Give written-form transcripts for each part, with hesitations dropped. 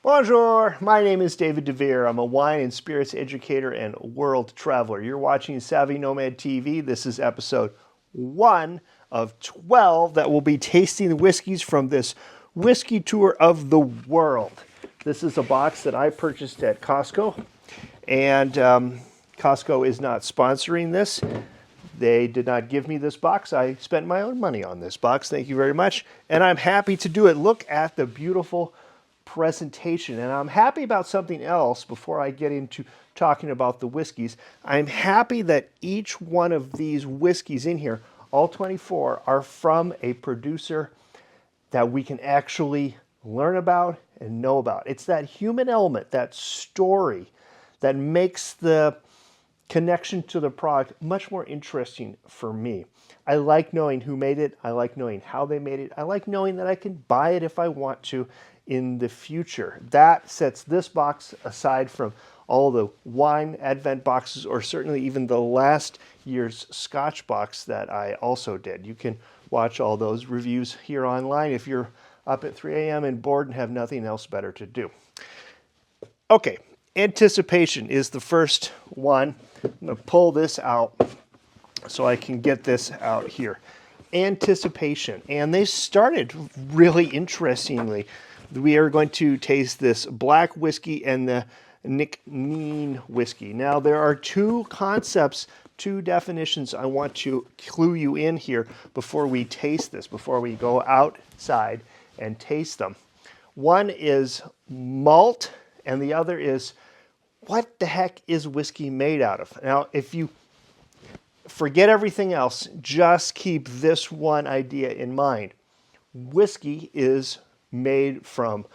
Bonjour, my name is David Devere. I'm a wine and spirits educator and world traveler. You're watching Savvy Nomad TV. This is episode 1 of 12 that will be tasting the whiskeys from this whiskey tour of the world. This is a box that I purchased at Costco, and Costco is not sponsoring this. They did not give me this box. I spent my own money on this box. Thank you very much. And I'm happy to do it. Look at the beautiful presentation. And I'm happy about something else before I get into talking about the whiskeys. I'm happy that each one of these whiskeys in here, all 24, are from a producer that we can actually learn about and know about. It's that human element, that story, that makes the connection to the product much more interesting for me. I like knowing who made it. I like knowing how they made it. I like knowing that I can buy it if I want to in the future. That sets this box aside from all the wine advent boxes, or certainly even the last year's Scotch box that I also did. You can watch all those reviews here online if you're up at 3 a.m. and bored and have nothing else better to do. Okay, anticipation is the first one. I'm going to pull this out so I can get this out here. Anticipation. And they started really interestingly. We are going to taste this black whiskey and the Nc'Nean whiskey. Now, there are two concepts, two definitions I want to clue you in here before we taste this, before we go outside and taste them. One is malt, and the other is what the heck is whiskey made out of? Now, if you forget everything else, just keep this one idea in mind. Whiskey is made from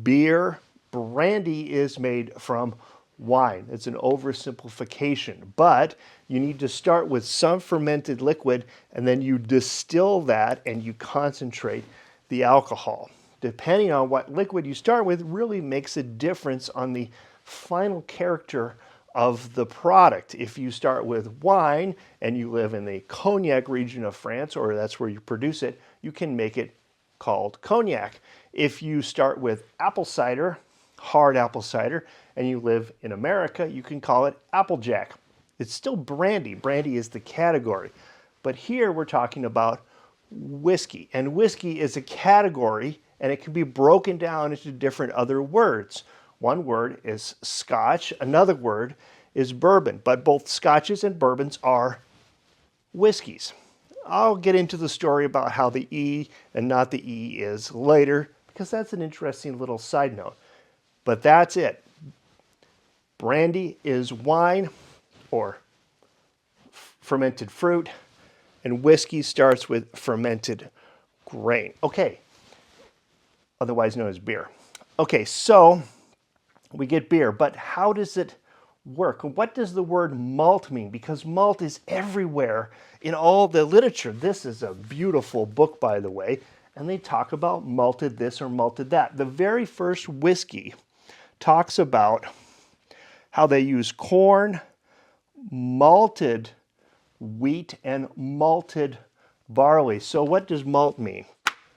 beer. Brandy is made from wine. It's an oversimplification, but you need to start with some fermented liquid, and then you distill that and you concentrate the alcohol. Depending on what liquid you start with really makes a difference on the final character of the product. If you start with wine and you live in the cognac region of France, or that's where you produce it, you can make it called cognac. If you start with apple cider, hard apple cider, and you live in America, you can call it applejack. It's still brandy. Brandy is the category. But here we're talking about whiskey. And whiskey is a category, and it can be broken down into different other words. One word is Scotch, another word is bourbon, but both Scotches and bourbons are whiskeys. I'll get into the story about how the E and not the E is later, because that's an interesting little side note. But that's it. Brandy is wine or fermented fruit, and whiskey starts with fermented grain. Okay, otherwise known as beer. Okay, so we get beer, but how does it work? What does the word malt mean? Because malt is everywhere in all the literature. This is a beautiful book, by the way, and they talk about malted this or malted that. The very first whiskey talks about how they use corn, malted wheat, and malted barley. So what does malt mean?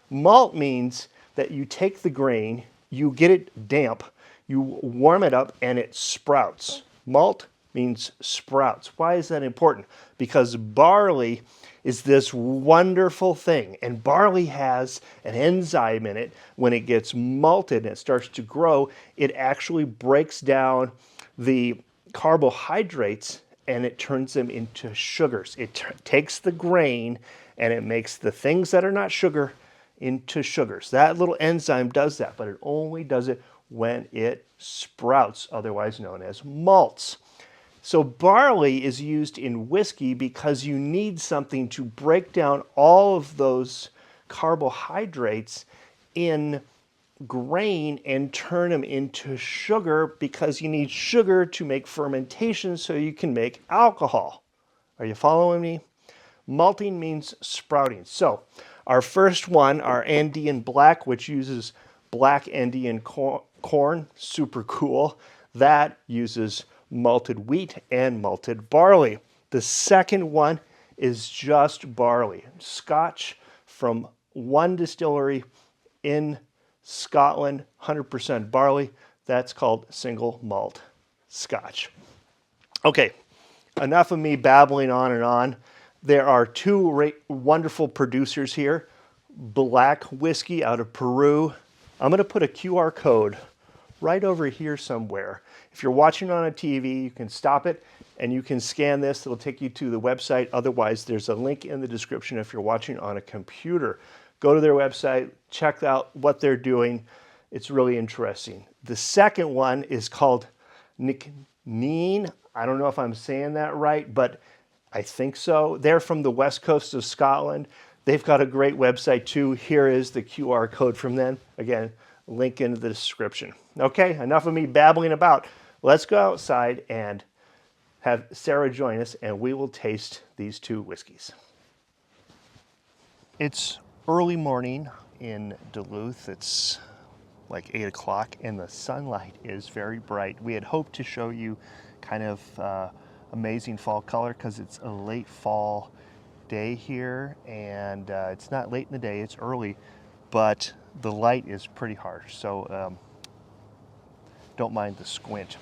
Malt means that you take the grain, you get it damp, you warm it up, and it sprouts. Malt means sprouts. Why is that important? Because barley is this wonderful thing, and barley has an enzyme in it. When it gets malted and it starts to grow, it actually breaks down the carbohydrates and it turns them into sugars. It takes the grain and it makes the things that are not sugar into sugars. That little enzyme does that, but it only does it when it sprouts, otherwise known as malts. So barley is used in whiskey because you need something to break down all of those carbohydrates in grain and turn them into sugar, because you need sugar to make fermentation so you can make alcohol. Are you following me? Malting means sprouting. So our first one, our Andean black, which uses black Andean corn, super cool. That uses malted wheat and malted barley. The second one is just barley. Scotch from one distillery in Scotland, 100% barley. That's called single malt Scotch. Okay, enough of me babbling on and on. There are two wonderful producers here. Black Whiskey out of Peru. I'm going to put a QR code right over here somewhere. If you're watching on a TV, you can stop it and you can scan this. It'll take you to the website. Otherwise, there's a link in the description if you're watching on a computer. Go to their website, check out what they're doing. It's really interesting. The second one is called Nc'Nean. I don't know if I'm saying that right, but I think so. They're from the west coast of Scotland. They've got a great website too. Here is the QR code from them. Again, link in the description. Okay, enough of me babbling about. Let's go outside and have Sara join us and we will taste these two whiskeys. It's early morning in Duluth. It's like 8 o'clock and the sunlight is very bright. We had hoped to show you kind of amazing fall color because it's a late fall day here, and it's not late in the day, it's early, but the light is pretty harsh, so don't mind the squint.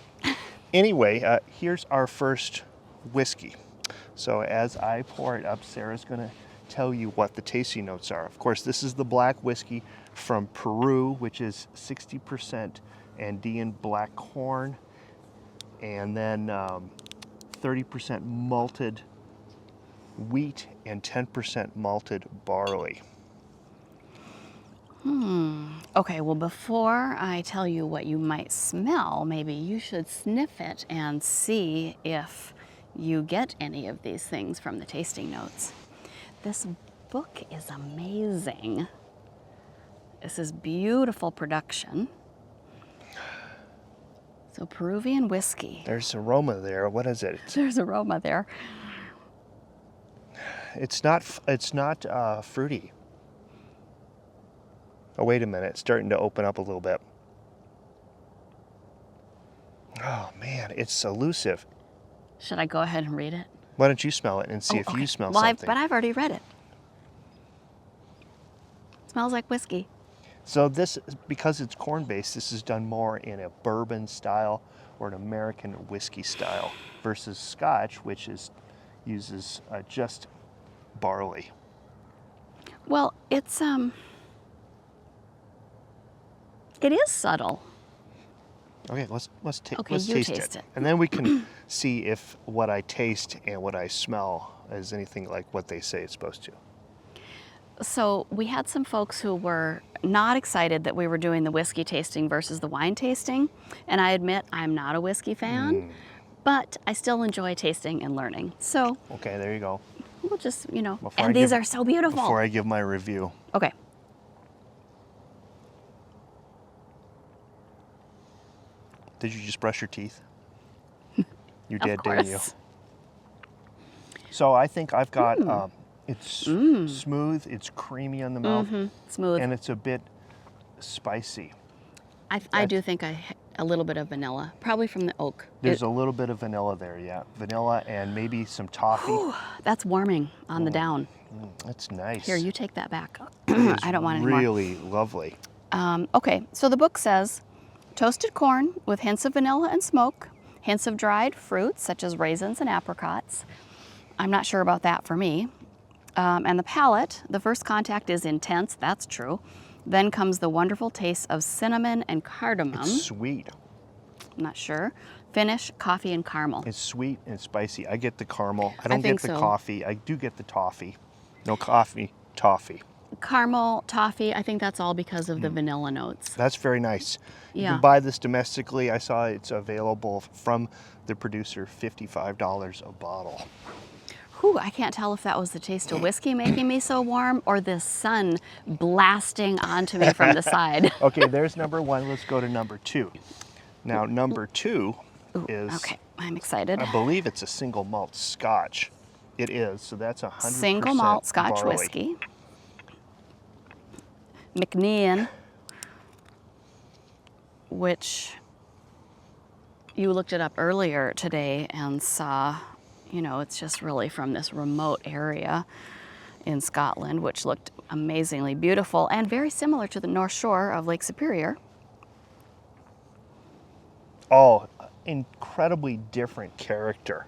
Anyway, here's our first whiskey. So as I pour it up, Sara's going to tell you what the tasting notes are. Of course, this is the black whiskey from Peru, which is 60% Andean black corn, and then 30% malted wheat and 10% malted barley. Okay, well, before I tell you what you might smell, maybe you should sniff it and see if you get any of these things from the tasting notes. This book is amazing. This is beautiful production. So Peruvian whiskey. There's aroma there. What is it? There's aroma there. It's not fruity. Oh, wait a minute. It's starting to open up a little bit. Oh, man. It's elusive. Should I go ahead and read it? Why don't you smell it and see if okay. you smell well, something? But I've already read it. Smells like whiskey. So this, because it's corn-based, this is done more in a bourbon style or an American whiskey style versus Scotch, which uses just barley. Well, it's it is subtle. Okay, let's Okay, taste taste it. and then we can see if what I taste and what I smell is anything like what they say it's supposed to. So we had some folks who were not excited that we were doing the whiskey tasting versus the wine tasting, and I admit I'm not a whiskey fan, but I still enjoy tasting and learning. So okay, there you go. we'll just, and these are so beautiful. Before I give my review. Okay. Did you just brush your teeth? You did, Of course. didn't you? So I think I've got, it's smooth, it's creamy on the mouth, Smooth. and it's a bit spicy. I do think a little bit of vanilla, probably from the oak. There's a little bit of vanilla there, yeah. Vanilla and maybe some toffee. That's warming on the down. That's nice. Here, you take that back. I don't want any more. Really lovely. Okay, so the book says, toasted corn with hints of vanilla and smoke, hints of dried fruits such as raisins and apricots. I'm not sure about that for me. And the palate, the first contact is intense, that's true. Then comes the wonderful taste of cinnamon and cardamom. It's sweet. I'm not sure. Finish, coffee and caramel. It's sweet and spicy. I get the caramel. I don't think get the so. coffee. I do get the toffee. No coffee, toffee. Caramel, toffee, I think that's all because of the vanilla notes. That's very nice. You Yeah. can buy this domestically. I saw it's available from the producer, $55 a bottle. Whew, I can't tell if that was the taste of whiskey making me so warm or the sun blasting onto me from the side. Okay, there's number one. Let's go to number two. Now, number two is, Okay, I'm excited. I believe it's a single malt Scotch. It is, so that's 100% Single malt Scotch barley. whiskey. Nc'Nean, which you looked it up earlier today and saw, it's just really from this remote area. in Scotland, which looked amazingly beautiful and very similar to the North Shore of Lake Superior. Oh, incredibly different character.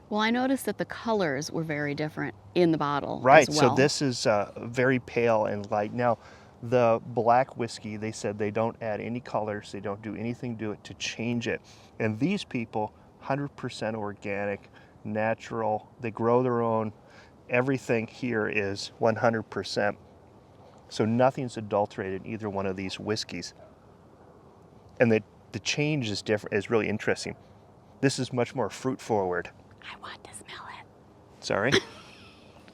Well, I noticed that the colors were very different in the bottle Right, as well. so this is very pale and light. Now, the black whiskey, they said they don't add any colors, they don't do anything to it to change it. And these people, 100% organic, natural, they grow their own. Everything here is 100%. So nothing's adulterated in either one of these whiskeys. And the change is different, is really interesting. This is much more fruit forward. I want to smell it. Sorry?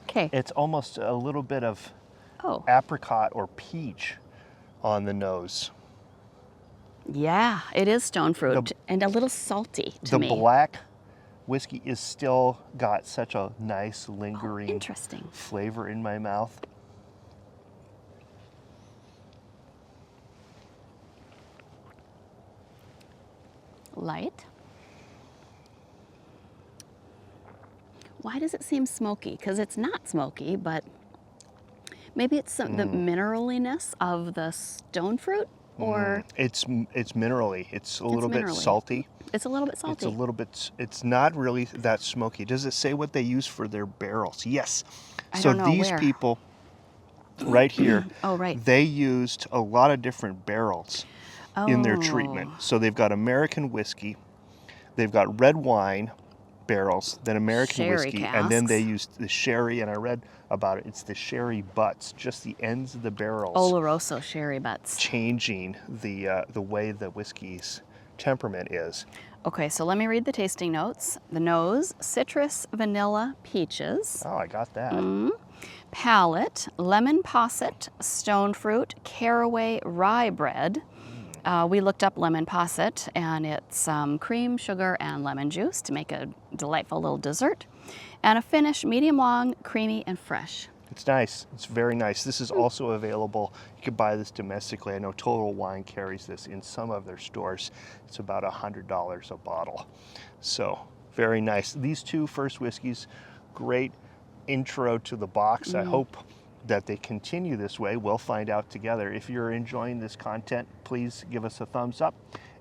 Okay. It's almost a little bit of Oh. apricot or peach on the nose. Yeah, it is stone fruit and a little salty to me. The black whiskey is still got such a nice lingering Interesting. flavor in my mouth. Light. Why does it seem smoky? Because it's not smoky, but maybe it's the mineraliness of the stone fruit, or It's minerally. It's a little bit minerally. salty. It's a little bit salty. It's a little bit. It's not really that smoky. Does it say what they use for their barrels? Yes. I So don't know these where. people, right here, Oh, right. they used a lot of different barrels in their treatment. Oh. So they've got American whiskey, they've got red wine barrels, then American Sherry whiskey, and then they casks. used the sherry. And I read about it. It's the sherry butts, just the ends of the barrels, Oloroso sherry butts. changing the way the whiskey's temperament is. Okay, so let me read the tasting notes. The nose, citrus, vanilla, peaches. Oh, I got that. Palate, lemon posset, stone fruit, caraway, rye bread. We looked up lemon posset, and it's cream, sugar, and lemon juice to make a delightful little dessert. And a finish, medium long, creamy, and fresh. It's nice. It's very nice. This is also available. You can buy this domestically. I know Total Wine carries this in some of their stores. It's about $100 a bottle. So very nice. These two first whiskeys, great intro to the box. I hope that they continue this way. We'll find out together. If you're enjoying this content, please give us a thumbs up.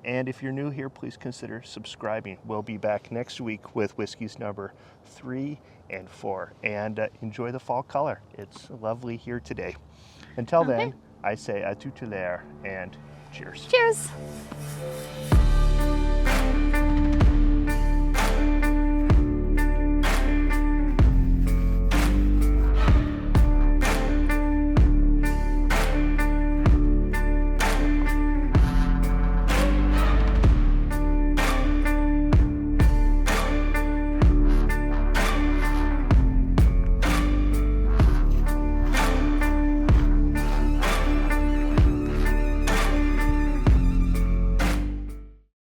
And if you're new here, please consider subscribing. We'll be back next week with whiskeys number 3 and 4. And enjoy the fall color. It's lovely here today. Until then, I say à tout à l'heure and cheers. Cheers!